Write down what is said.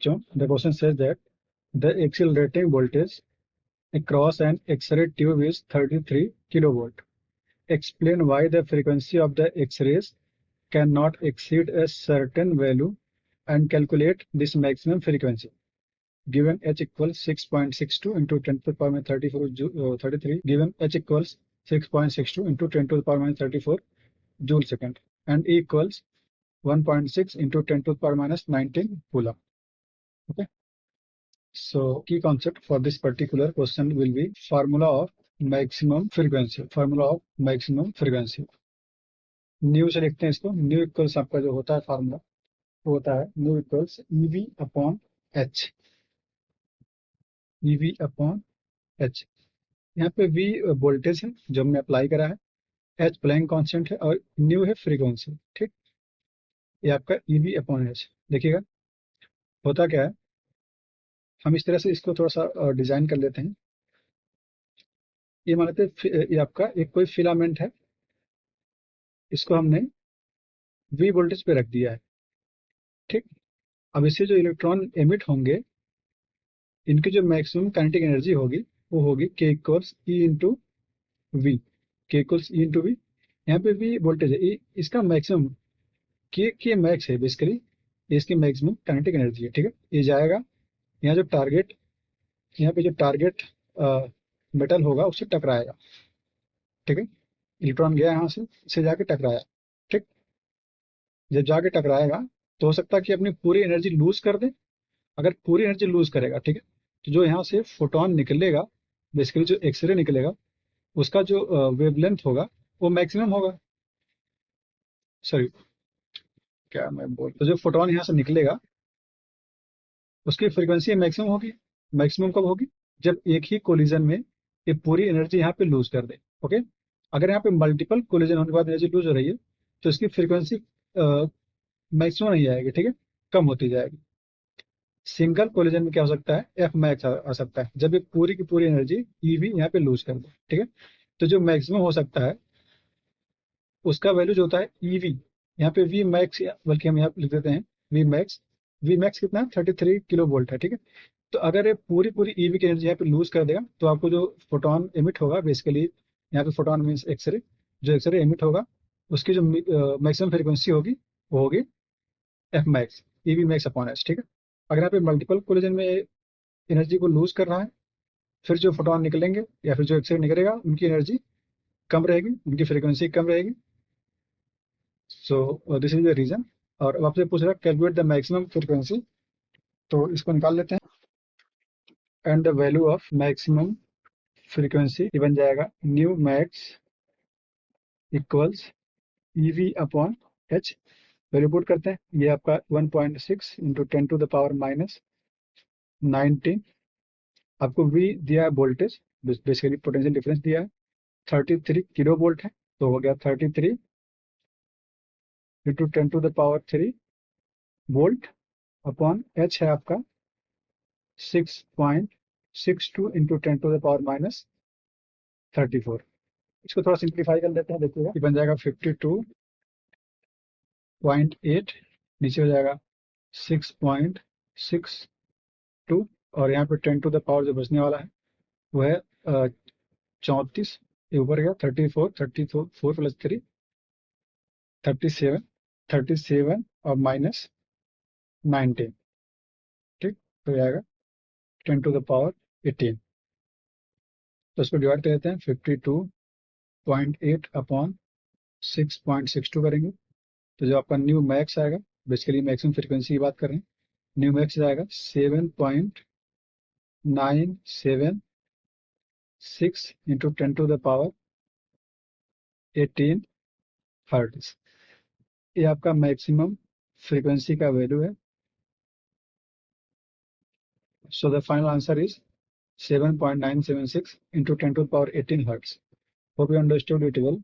बच्चों, the question says that the accelerating voltage across an X-ray tube is 33 kilovolt. Explain why the frequency of the X-rays cannot exceed a certain value and calculate this maximum frequency. Given h equals 6.62 into 10 to the power 33, given h equals 6.62 into 10 to the power 34 joule second, and E equals 1.6 into 10 to the power minus 19 coulomb. Okay. So key concept for this particular question will be formula of maximum frequency. Formula of maximum frequency. New से लिखते हैं इसको. New equals आपका जो होता है formula वो होता है new equals EV upon H. EV upon H. यहाँ पे वी वोल्टेज है जो हमने अप्लाई करा है, एच प्लैंक कांस्टेंट है और न्यू है फ्रीक्वेंसी. ठीक, ये आपका ईवी अपॉन एच. देखिएगा होता क्या है, हम इस तरह से इसको थोड़ा सा डिजाइन कर लेते हैं. ये मान लेते हैं ये आपका एक कोई फिलामेंट है, इसको हमने वी वोल्टेज पे रख दिया है. ठीक, अब इससे जो इलेक्ट्रॉन एमिट होंगे इनकी जो मैक्सिमम काइनेटिक एनर्जी होगी वो होगी के इक्वल्स ई इंटू वी. के इक्वल्स ई इंटू वी. यहाँ पे वी वोल्टेज है, इसका मैक्सिमम के मैक्स है बेसिकली, इसकी मैक्सिमम काइनेटिक एनर्जी है. ठीक है, ये जाएगा यहाँ जो टारगेट, यहाँ पे जो टारगेट मेटल होगा उससे टकराएगा. ठीक है, इलेक्ट्रॉन गया यहाँ से जाके टकराया. ठीक, जब जाके टकराएगा तो हो सकता है कि अपनी पूरी एनर्जी लूज कर दे. अगर पूरी एनर्जी लूज करेगा, ठीक है, तो जो यहाँ से फोटोन निकलेगा, बेसिकली जो एक्सरे निकलेगा उसका जो वेवलेंथ होगा वो मैक्सिमम होगा. सॉरी, क्या मैं बोल, तो जो फोटोन यहाँ से निकलेगा उसकी फ्रीक्वेंसी मैक्सिमम होगी. मैक्सिमम कब होगी? जब एक ही कोलिजन में ये पूरी एनर्जी यहाँ पे लूज कर दे. ओके, अगर यहाँ पे मल्टीपल कोलिजन होने के बाद एनर्जी लूज हो रही है तो इसकी फ्रीक्वेंसी मैक्सिमम नहीं आएगी. ठीक है, कम होती जाएगी. सिंगल कोलिजन में क्या हो सकता है, एफ मैक्स आ सकता है जब ये पूरी की पूरी एनर्जी ईवी यहाँ पे लूज कर दे. ठीक है, तो जो मैक्सिमम हो सकता है उसका वैल्यू जो होता है ईवी, यहाँ पे वी मैक्स, बल्कि हम यहाँ लिख देते हैं वी मैक्स. वी मैक्स कितना है? 33 किलो वोल्ट है. ठीक है, तो अगर ये पूरी पूरी ईवी की एनर्जी यहाँ पे लूज कर देगा तो आपको जो फोटोन एमिट होगा, बेसिकली यहाँ पे फोटोन मीन्स एक्सरे, जो एक्सरे एमिट होगा उसकी जो मैक्सिमम फ्रीक्वेंसी होगी वो होगी F max, EV max upon H. ठीक है, अगर यहाँ पे मल्टीपल कोलिजन में एनर्जी को लूज कर रहा है, फिर जो फोटोन निकलेंगे या फिर जो एक्सरे निकलेगा उनकी एनर्जी कम रहेगी, उनकी फ्रीक्वेंसी कम रहेगी. So this is the reason. और अब आपसे पूछ रहा है कैलकुलेट द मैक्सिमम फ्रीक्वेंसी, तो इसको निकाल लेते हैं. And the value of maximum frequency ये बन जाएगा nu max equals EV upon H. Value put करते हैं, ये आपका 1.6 into 10 to the power minus 19. आपको वी दिया है वोल्टेज, बेसिकली पोटेंशियल डिफरेंस दिया है 33 किलो वोल्ट है, तो हो गया 33 into 10 to the power 3 volt upon H है आपका 6.62 into 10 to the power minus 34. इसको थोड़ा सिंप्लीफाई कर लेते हैं, देखिएगा ये बन जाएगा 52.8, नीचे हो जाएगा 6.62 और यहाँ पे 10 टू द पावर जो बचने वाला है वो है 34. ये ऊपर गया 34 प्लस 3 37 और माइनस 19. ठीक, तो आएगा 10 टू द पावर 18. तो इसको डिवाइड कर देते हैं 52.8 अपॉन 6.62 करेंगे तो जो आपका न्यू मैक्स आएगा, बेसिकली मैक्सिमम फ्रीक्वेंसी की बात कर रहे हैं, न्यू मैक्स आएगा 7.976 into 10 to the power 18 hertz. ये आपका मैक्सिमम फ्रीक्वेंसी का वैल्यू है. So the final answer is 7.976 into 10 to the power 18 hertz. Hope you understood it well.